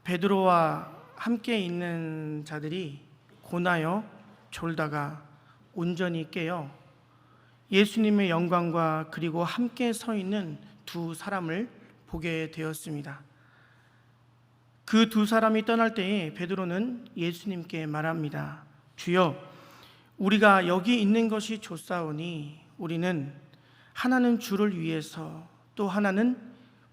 베드로와 함께 있는 자들이 고나여 졸다가 온전히 깨어 예수님의 영광과 그리고 함께 서 있는 두 사람을 보게 되었습니다. 그 두 사람이 떠날 때에 베드로는 예수님께 말합니다. 주여, 우리가 여기 있는 것이 좋사오니 우리는 하나는 주를 위해서, 또 하나는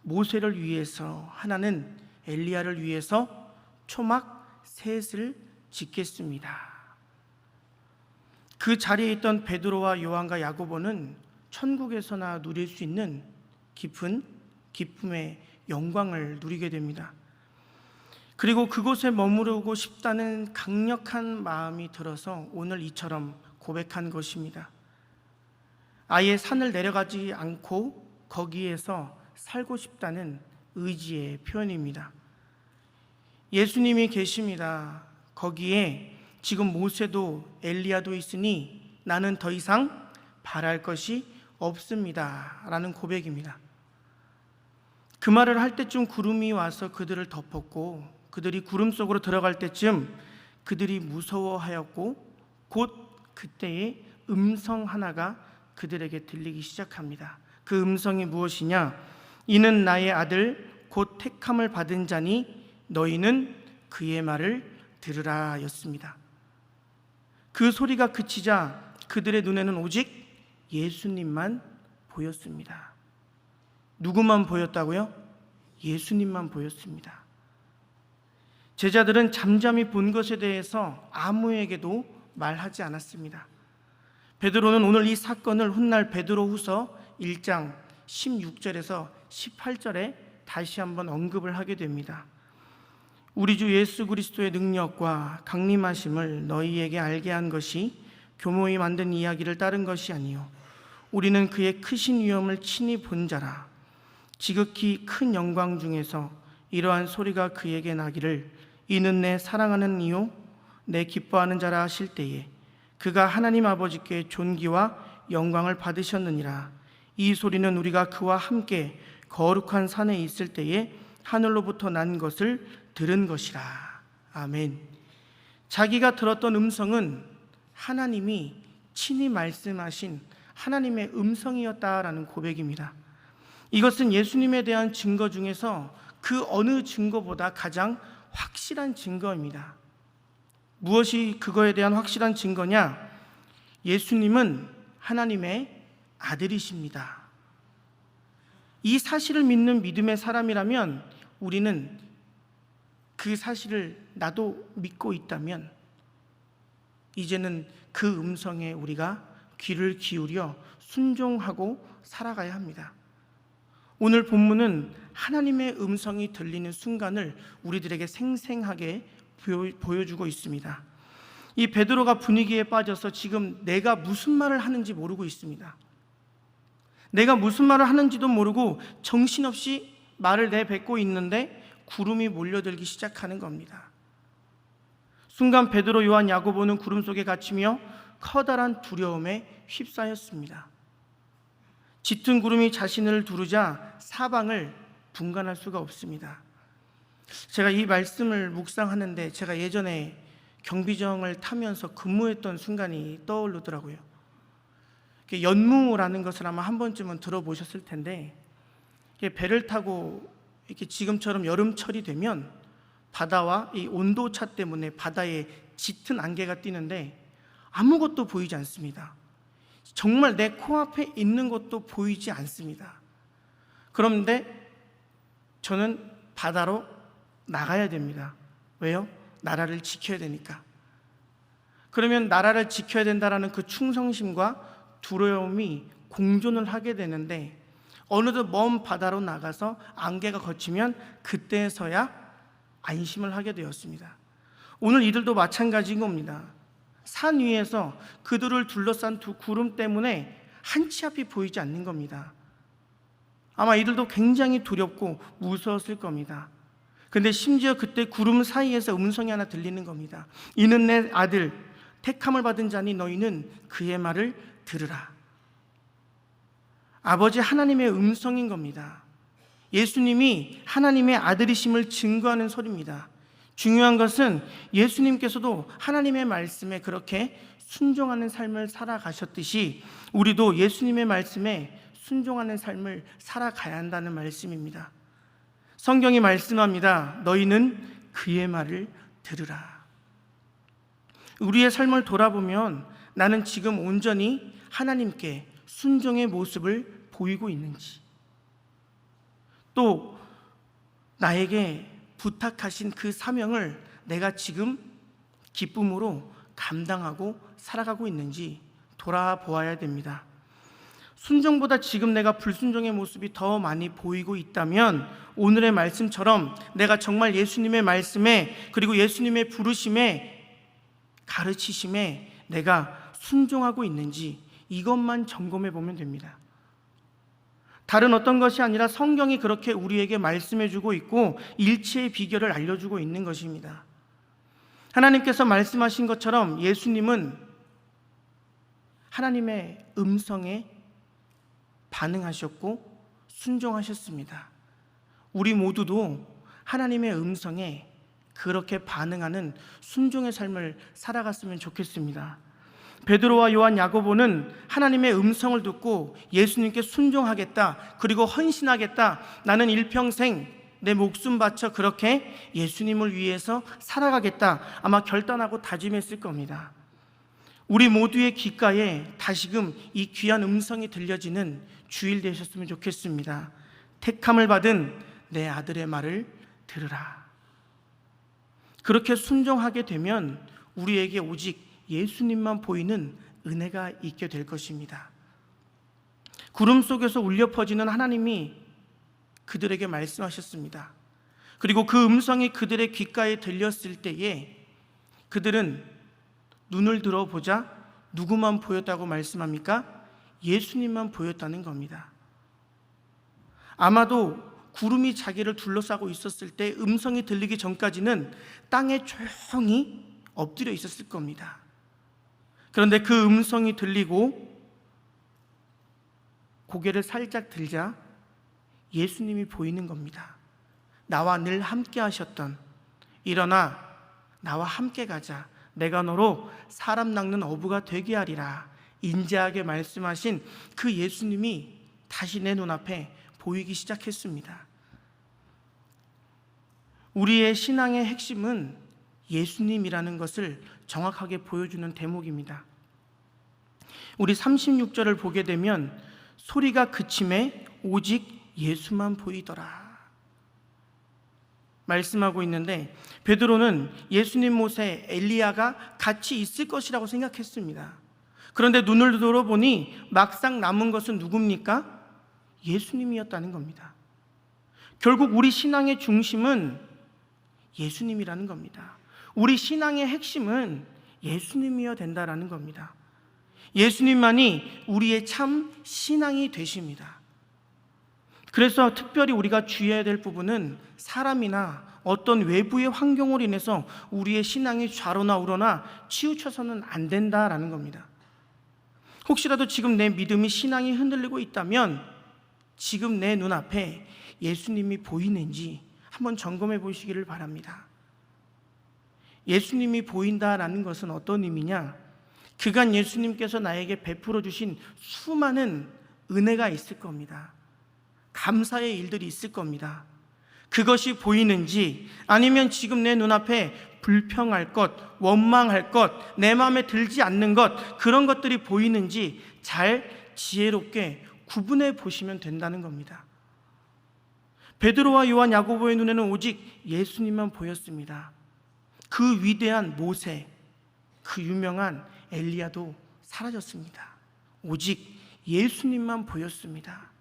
모세를 위해서, 하나는 엘리야를 위해서 초막 셋을 짓겠습니다. 그 자리에 있던 베드로와 요한과 야고보는 천국에서나 누릴 수 있는 깊은 기쁨의 영광을 누리게 됩니다. 그리고 그곳에 머무르고 싶다는 강력한 마음이 들어서 오늘 이처럼 고백한 것입니다. 아예 산을 내려가지 않고 거기에서 살고 싶다는 의지의 표현입니다. 예수님이 계십니다. 거기에 지금 모세도 엘리야도 있으니 나는 더 이상 바랄 것이 없습니다. 라는 고백입니다. 그 말을 할 때쯤 구름이 와서 그들을 덮었고, 그들이 구름 속으로 들어갈 때쯤 그들이 무서워하였고, 곧 그때에 음성 하나가 그들에게 들리기 시작합니다. 그 음성이 무엇이냐? 이는 나의 아들 곧 택함을 받은 자니 너희는 그의 말을 들으라 였습니다. 그 소리가 그치자 그들의 눈에는 오직 예수님만 보였습니다. 누구만 보였다고요? 예수님만 보였습니다. 제자들은 잠잠히 본 것에 대해서 아무에게도 말하지 않았습니다. 베드로는 오늘 이 사건을 훗날 베드로후서 1장 16절에서 18절에 다시 한번 언급을 하게 됩니다. 우리 주 예수 그리스도의 능력과 강림하심을 너희에게 알게 한 것이 교모히 만든 이야기를 따른 것이 아니요 우리는 그의 크신 위엄을 친히 본 자라. 지극히 큰 영광 중에서 이러한 소리가 그에게 나기를 이는 내 사랑하는 이요 내 기뻐하는 자라 하실 때에 그가 하나님 아버지께 존귀와 영광을 받으셨느니라. 이 소리는 우리가 그와 함께 거룩한 산에 있을 때에 하늘로부터 난 것을 들은 것이라. 아멘. 자기가 들었던 음성은 하나님이 친히 말씀하신 하나님의 음성이었다라는 고백입니다. 이것은 예수님에 대한 증거 중에서 그 어느 증거보다 가장 확실한 증거입니다. 무엇이 그거에 대한 확실한 증거냐? 예수님은 하나님의 아들이십니다. 이 사실을 믿는 믿음의 사람이라면 우리는 그 사실을 나도 믿고 있다면 이제는 그 음성에 우리가 귀를 기울여 순종하고 살아가야 합니다. 오늘 본문은 하나님의 음성이 들리는 순간을 우리들에게 생생하게 보여주고 있습니다. 이 베드로가 분위기에 빠져서 지금 내가 무슨 말을 하는지 모르고 있습니다. 내가 무슨 말을 하는지도 모르고 정신없이 말을 내뱉고 있는데 구름이 몰려들기 시작하는 겁니다. 순간 베드로, 요한, 야고보는 구름 속에 갇히며 커다란 두려움에 휩싸였습니다. 짙은 구름이 자신을 두르자 사방을 분간할 수가 없습니다. 제가 이 말씀을 묵상하는데 제가 예전에 경비정을 타면서 근무했던 순간이 떠오르더라고요. 연무라는 것을 아마 한 번쯤은 들어보셨을 텐데, 배를 타고 이렇게 지금처럼 여름철이 되면 바다와 이 온도차 때문에 바다에 짙은 안개가 뛰는데 아무것도 보이지 않습니다. 정말 내 코앞에 있는 것도 보이지 않습니다. 그런데 저는 바다로 나가야 됩니다. 왜요? 나라를 지켜야 되니까. 그러면 나라를 지켜야 된다는 그 충성심과 두려움이 공존을 하게 되는데 어느덧 먼 바다로 나가서 안개가 걷히면 그때서야 안심을 하게 되었습니다. 오늘 이들도 마찬가지인 겁니다. 산 위에서 그들을 둘러싼 두 구름 때문에 한 치 앞이 보이지 않는 겁니다. 아마 이들도 굉장히 두렵고 무서웠을 겁니다. 근데 심지어 그때 구름 사이에서 음성이 하나 들리는 겁니다. 이는 내 아들 택함을 받은 자니 너희는 그의 말을 들으라. 아버지 하나님의 음성인 겁니다. 예수님이 하나님의 아들이심을 증거하는 소리입니다. 중요한 것은 예수님께서도 하나님의 말씀에 그렇게 순종하는 삶을 살아가셨듯이 우리도 예수님의 말씀에 순종하는 삶을 살아가야 한다는 말씀입니다. 성경이 말씀합니다. 너희는 그의 말을 들으라. 우리의 삶을 돌아보면 나는 지금 온전히 하나님께 순종의 모습을 보이고 있는지, 또 나에게 부탁하신 그 사명을 내가 지금 기쁨으로 감당하고 살아가고 있는지 돌아보아야 됩니다. 순종보다 지금 내가 불순종의 모습이 더 많이 보이고 있다면 오늘의 말씀처럼 내가 정말 예수님의 말씀에, 그리고 예수님의 부르심에, 가르치심에 내가 순종하고 있는지 이것만 점검해 보면 됩니다. 다른 어떤 것이 아니라 성경이 그렇게 우리에게 말씀해 주고 있고 일치의 비결을 알려주고 있는 것입니다. 하나님께서 말씀하신 것처럼 예수님은 하나님의 음성에 반응하셨고 순종하셨습니다. 우리 모두도 하나님의 음성에 그렇게 반응하는 순종의 삶을 살아갔으면 좋겠습니다. 베드로와 요한, 야고보는 하나님의 음성을 듣고 예수님께 순종하겠다, 그리고 헌신하겠다, 나는 일평생 내 목숨 바쳐 그렇게 예수님을 위해서 살아가겠다, 아마 결단하고 다짐했을 겁니다. 우리 모두의 귓가에 다시금 이 귀한 음성이 들려지는 주일 되셨으면 좋겠습니다. 택함을 받은 내 아들의 말을 들으라. 그렇게 순종하게 되면 우리에게 오직 예수님만 보이는 은혜가 있게 될 것입니다. 구름 속에서 울려 퍼지는 하나님이 그들에게 말씀하셨습니다. 그리고 그 음성이 그들의 귓가에 들렸을 때에 그들은 눈을 들어보자 누구만 보였다고 말씀합니까? 예수님만 보였다는 겁니다. 아마도 구름이 자기를 둘러싸고 있었을 때 음성이 들리기 전까지는 땅에 조용히 엎드려 있었을 겁니다. 그런데 그 음성이 들리고 고개를 살짝 들자 예수님이 보이는 겁니다. 나와 늘 함께 하셨던, 일어나 나와 함께 가자, 내가 너로 사람 낚는 어부가 되게 하리라 인자하게 말씀하신 그 예수님이 다시 내 눈앞에 보이기 시작했습니다. 우리의 신앙의 핵심은 예수님이라는 것을 정확하게 보여주는 대목입니다. 우리 36절을 보게 되면 소리가 그침에 오직 예수만 보이더라 말씀하고 있는데, 베드로는 예수님 못에 엘리야가 같이 있을 것이라고 생각했습니다. 그런데 눈을 들어보니 막상 남은 것은 누굽니까? 예수님이었다는 겁니다. 결국 우리 신앙의 중심은 예수님이라는 겁니다. 우리 신앙의 핵심은 예수님이어야 된다라는 겁니다. 예수님만이 우리의 참 신앙이 되십니다. 그래서 특별히 우리가 주의해야 될 부분은 사람이나 어떤 외부의 환경으로 인해서 우리의 신앙이 좌로나 우로나 치우쳐서는 안 된다라는 겁니다. 혹시라도 지금 내 믿음이, 신앙이 흔들리고 있다면 지금 내 눈앞에 예수님이 보이는지 한번 점검해 보시기를 바랍니다. 예수님이 보인다라는 것은 어떤 의미냐? 그간 예수님께서 나에게 베풀어 주신 수많은 은혜가 있을 겁니다. 감사의 일들이 있을 겁니다. 그것이 보이는지, 아니면 지금 내 눈앞에 불평할 것, 원망할 것, 내 마음에 들지 않는 것, 그런 것들이 보이는지 잘 지혜롭게 구분해 보시면 된다는 겁니다. 베드로와 요한, 야고보의 눈에는 오직 예수님만 보였습니다. 그 위대한 모세, 그 유명한 엘리야도 사라졌습니다. 오직 예수님만 보였습니다.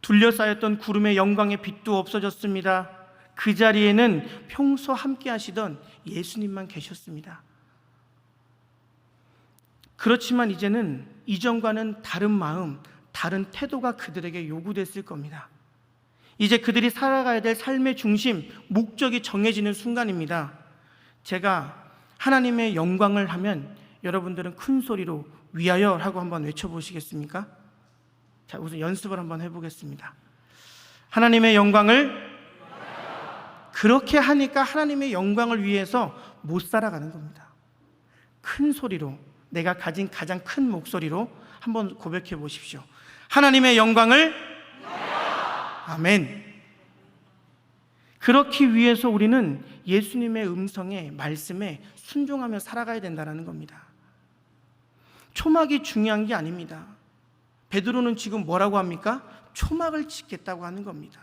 둘러싸였던 구름의 영광의 빛도 없어졌습니다. 그 자리에는 평소 함께 하시던 예수님만 계셨습니다. 그렇지만 이제는 이전과는 다른 마음, 다른 태도가 그들에게 요구됐을 겁니다. 이제 그들이 살아가야 될 삶의 중심, 목적이 정해지는 순간입니다. 제가 하나님의 영광을 하면 여러분들은 큰 소리로 위하여 하고 한번 외쳐보시겠습니까? 자, 우선 연습을 한번 해보겠습니다. 하나님의 영광을 그렇게 하니까 하나님의 영광을 위해서 못 살아가는 겁니다. 큰 소리로, 내가 가진 가장 큰 목소리로 한번 고백해 보십시오. 하나님의 영광을 아멘. 그렇기 위해서 우리는 예수님의 음성에, 말씀에 순종하며 살아가야 된다는 겁니다. 초막이 중요한 게 아닙니다. 베드로는 지금 뭐라고 합니까? 초막을 짓겠다고 하는 겁니다.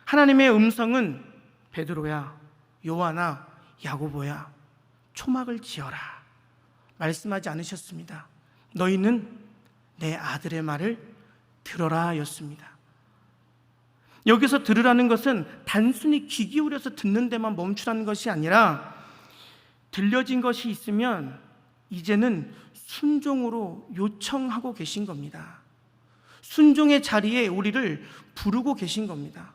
하나님의 음성은 베드로야, 요한아, 야고보야, 초막을 지어라 말씀하지 않으셨습니다. 너희는 내 아들의 말을 들어라 였습니다. 여기서 들으라는 것은 단순히 귀 기울여서 듣는 데만 멈추라는 것이 아니라 들려진 것이 있으면 이제는 순종으로 요청하고 계신 겁니다. 순종의 자리에 우리를 부르고 계신 겁니다.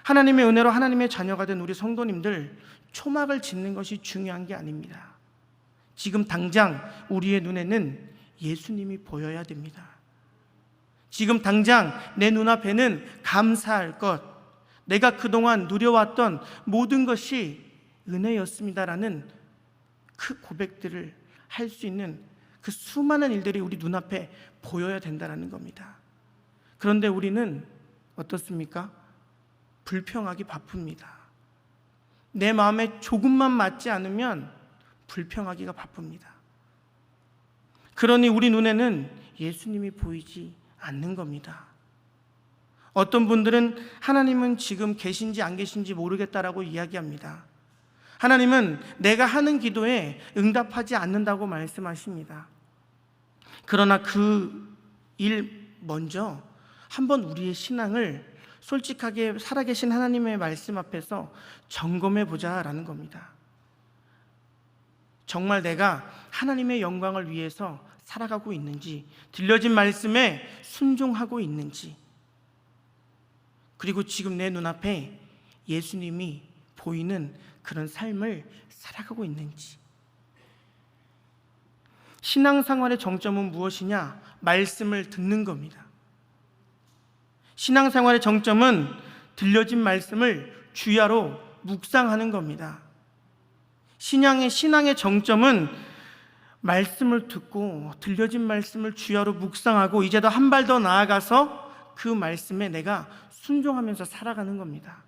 하나님의 은혜로 하나님의 자녀가 된 우리 성도님들, 초막을 짓는 것이 중요한 게 아닙니다. 지금 당장 우리의 눈에는 예수님이 보여야 됩니다. 지금 당장 내 눈앞에는 감사할 것, 내가 그동안 누려왔던 모든 것이 은혜였습니다라는 그 고백들을 할 수 있는 그 수많은 일들이 우리 눈앞에 보여야 된다는 겁니다. 그런데 우리는 어떻습니까? 불평하기 바쁩니다. 내 마음에 조금만 맞지 않으면 불평하기가 바쁩니다. 그러니 우리 눈에는 예수님이 보이지 않는 겁니다. 어떤 분들은 하나님은 지금 계신지 안 계신지 모르겠다라고 이야기합니다. 하나님은 내가 하는 기도에 응답하지 않는다고 말씀하십니다. 그러나 그 일 먼저 한번 우리의 신앙을 솔직하게 살아계신 하나님의 말씀 앞에서 점검해 보자라는 겁니다. 정말 내가 하나님의 영광을 위해서 살아가고 있는지, 들려진 말씀에 순종하고 있는지, 그리고 지금 내 눈앞에 예수님이 보이는 그런 삶을 살아가고 있는지. 신앙생활의 정점은 무엇이냐? 말씀을 듣는 겁니다. 신앙생활의 정점은 들려진 말씀을 주야로 묵상하는 겁니다. 신앙의 정점은 말씀을 듣고 들려진 말씀을 주야로 묵상하고 이제 더 한 발 더 나아가서 그 말씀에 내가 순종하면서 살아가는 겁니다.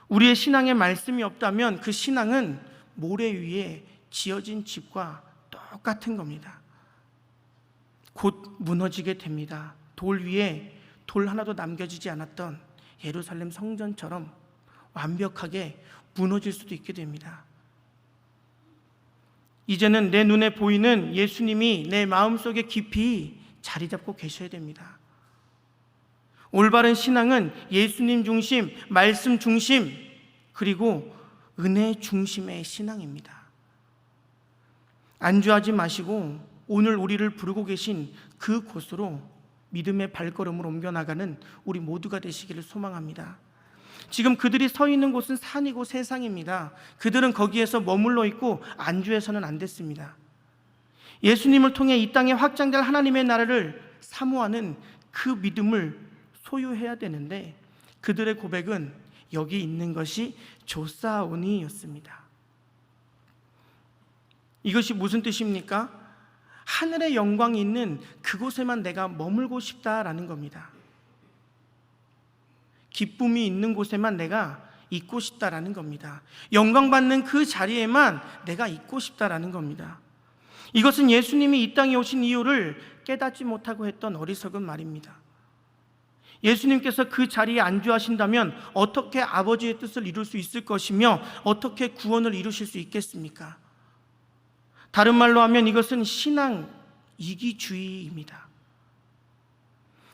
우리의 신앙에 말씀이 없다면 그 신앙은 모래 위에 지어진 집과 똑같은 겁니다. 곧 무너지게 됩니다. 돌 위에 돌 하나도 남겨지지 않았던 예루살렘 성전처럼 완벽하게 무너질 수도 있게 됩니다. 이제는 내 눈에 보이는 예수님이 내 마음속에 깊이 자리 잡고 계셔야 됩니다. 올바른 신앙은 예수님 중심, 말씀 중심, 그리고 은혜 중심의 신앙입니다. 안주하지 마시고 오늘 우리를 부르고 계신 그 곳으로 믿음의 발걸음을 옮겨나가는 우리 모두가 되시기를 소망합니다. 지금 그들이 서 있는 곳은 산이고 세상입니다. 그들은 거기에서 머물러 있고 안주해서는 안 됐습니다. 예수님을 통해 이 땅에 확장될 하나님의 나라를 사모하는 그 믿음을 소유해야 되는데 그들의 고백은 여기 있는 것이 좋사오니 였습니다. 이것이 무슨 뜻입니까? 하늘의 영광이 있는 그곳에만 내가 머물고 싶다라는 겁니다. 기쁨이 있는 곳에만 내가 있고 싶다라는 겁니다. 영광 받는 그 자리에만 내가 있고 싶다라는 겁니다. 이것은 예수님이 이 땅에 오신 이유를 깨닫지 못하고 했던 어리석은 말입니다. 예수님께서 그 자리에 안주하신다면 어떻게 아버지의 뜻을 이룰 수 있을 것이며 어떻게 구원을 이루실 수 있겠습니까? 다른 말로 하면 이것은 신앙 이기주의입니다.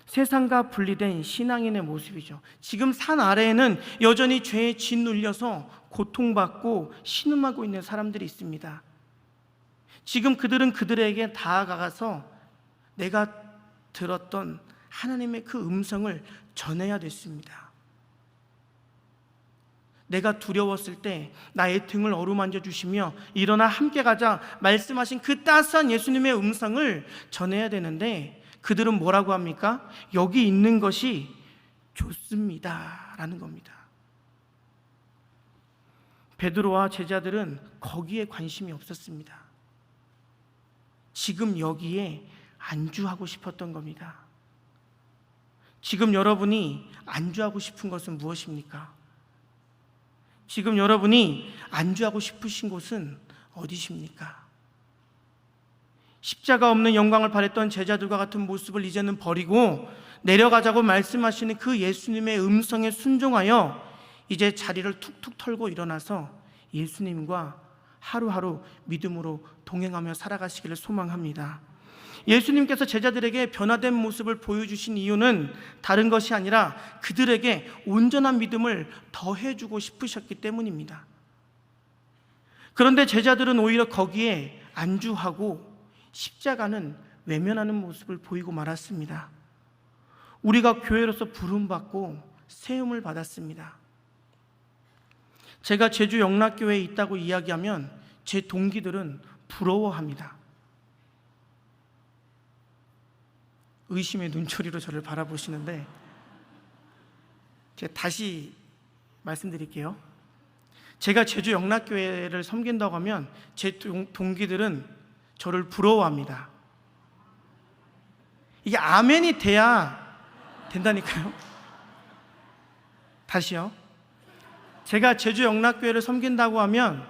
세상과 분리된 신앙인의 모습이죠. 지금 산 아래에는 여전히 죄에 짓눌려서 고통받고 신음하고 있는 사람들이 있습니다. 지금 그들은 그들에게 다가가서 내가 들었던 하나님의 그 음성을 전해야 됐습니다. 내가 두려웠을 때 나의 등을 어루만져 주시며 일어나 함께 가자 말씀하신 그 따스한 예수님의 음성을 전해야 되는데 그들은 뭐라고 합니까? 여기 있는 것이 좋습니다 라는 겁니다. 베드로와 제자들은 거기에 관심이 없었습니다. 지금 여기에 안주하고 싶었던 겁니다. 지금 여러분이 안주하고 싶은 것은 무엇입니까? 지금 여러분이 안주하고 싶으신 곳은 어디십니까? 십자가 없는 영광을 바랬던 제자들과 같은 모습을 이제는 버리고 내려가자고 말씀하시는 그 예수님의 음성에 순종하여 이제 자리를 툭툭 털고 일어나서 예수님과 하루하루 믿음으로 동행하며 살아가시기를 소망합니다. 예수님께서 제자들에게 변화된 모습을 보여주신 이유는 다른 것이 아니라 그들에게 온전한 믿음을 더해주고 싶으셨기 때문입니다. 그런데 제자들은 오히려 거기에 안주하고 십자가는 외면하는 모습을 보이고 말았습니다. 우리가 교회로서 부름받고 세움을 받았습니다. 제가 제주 영락교회에 있다고 이야기하면 제 동기들은 부러워합니다. 의심의 눈초리로 저를 바라보시는데 제가 다시 말씀드릴게요. 제가 제주 영락교회를 섬긴다고 하면 제 동기들은 저를 부러워합니다. 이게 아멘이 돼야 된다니까요. 다시요. 제가 제주 영락교회를 섬긴다고 하면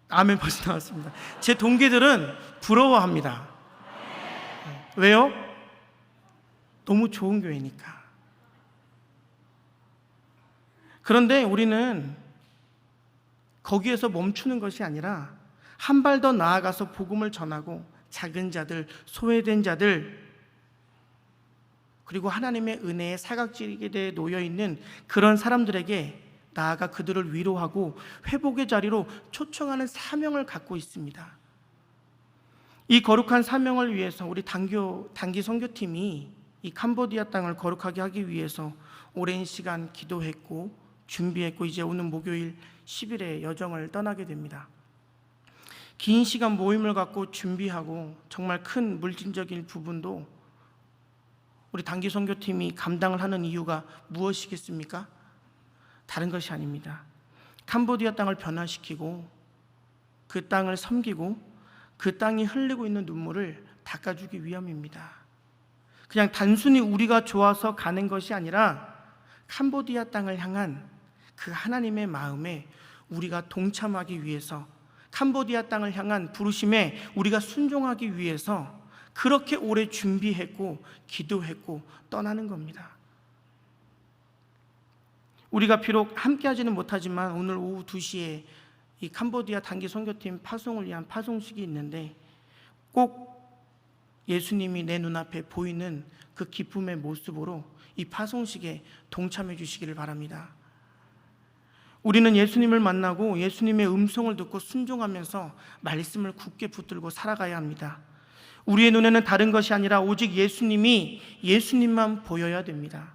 아멘 벌써 나왔습니다. 제 동기들은 부러워합니다. 왜요? 너무 좋은 교회니까. 그런데 우리는 거기에서 멈추는 것이 아니라 한 발 더 나아가서 복음을 전하고 작은 자들, 소외된 자들, 그리고 하나님의 은혜에 사각지대에 놓여있는 그런 사람들에게 나아가 그들을 위로하고 회복의 자리로 초청하는 사명을 갖고 있습니다. 이 거룩한 사명을 위해서 우리 단기 선교팀이 이 캄보디아 땅을 거룩하게 하기 위해서 오랜 시간 기도했고 준비했고 이제 오는 목요일 10일에 여정을 떠나게 됩니다. 긴 시간 모임을 갖고 준비하고 정말 큰 물질적인 부분도 우리 단기 선교팀이 감당을 하는 이유가 무엇이겠습니까? 다른 것이 아닙니다. 캄보디아 땅을 변화시키고 그 땅을 섬기고 그 땅이 흘리고 있는 눈물을 닦아주기 위함입니다. 그냥 단순히 우리가 좋아서 가는 것이 아니라 캄보디아 땅을 향한 그 하나님의 마음에 우리가 동참하기 위해서, 캄보디아 땅을 향한 부르심에 우리가 순종하기 위해서 그렇게 오래 준비했고 기도했고 떠나는 겁니다. 우리가 비록 함께 하지는 못하지만 오늘 오후 2시에 이 캄보디아 단기 선교팀 파송을 위한 파송식이 있는데 꼭 예수님이 내 눈앞에 보이는 그 기쁨의 모습으로 이 파송식에 동참해 주시기를 바랍니다. 우리는 예수님을 만나고 예수님의 음성을 듣고 순종하면서 말씀을 굳게 붙들고 살아가야 합니다. 우리의 눈에는 다른 것이 아니라 오직 예수님만 보여야 됩니다.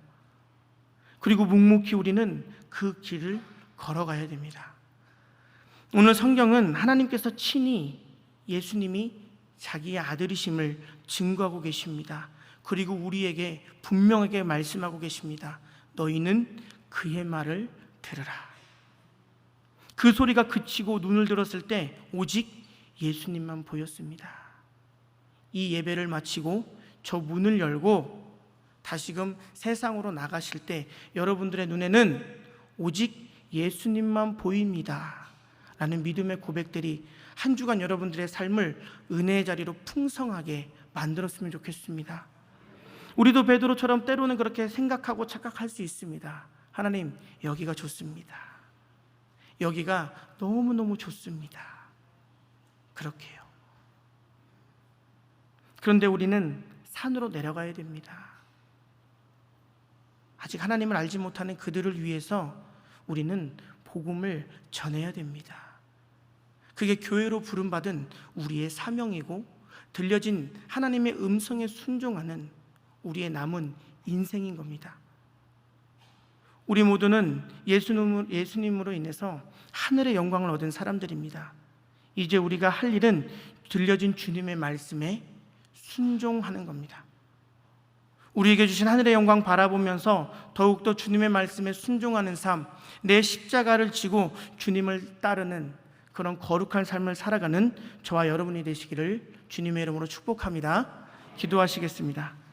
그리고 묵묵히 우리는 그 길을 걸어가야 됩니다. 오늘 성경은 하나님께서 친히 예수님이 자기의 아들이심을 증거하고 계십니다. 그리고 우리에게 분명하게 말씀하고 계십니다. 너희는 그의 말을 들으라. 그 소리가 그치고 눈을 들었을 때 오직 예수님만 보였습니다. 이 예배를 마치고 저 문을 열고 다시금 세상으로 나가실 때 여러분들의 눈에는 오직 예수님만 보입니다 라는 믿음의 고백들이 한 주간 여러분들의 삶을 은혜의 자리로 풍성하게 만들었으면 좋겠습니다. 우리도 베드로처럼 때로는 그렇게 생각하고 착각할 수 있습니다. 하나님, 여기가 좋습니다. 여기가 너무너무 좋습니다. 그렇게 해요. 그런데 우리는 산으로 내려가야 됩니다. 아직 하나님을 알지 못하는 그들을 위해서 우리는 복음을 전해야 됩니다. 그게 교회로 부름받은 우리의 사명이고 들려진 하나님의 음성에 순종하는 우리의 남은 인생인 겁니다. 우리 모두는 예수님으로 인해서 하늘의 영광을 얻은 사람들입니다. 이제 우리가 할 일은 들려진 주님의 말씀에 순종하는 겁니다. 우리에게 주신 하늘의 영광 바라보면서 더욱더 주님의 말씀에 순종하는 삶, 내 십자가를 지고 주님을 따르는 그런 거룩한 삶을 살아가는 저와 여러분이 되시기를 주님의 이름으로 축복합니다. 기도하시겠습니다.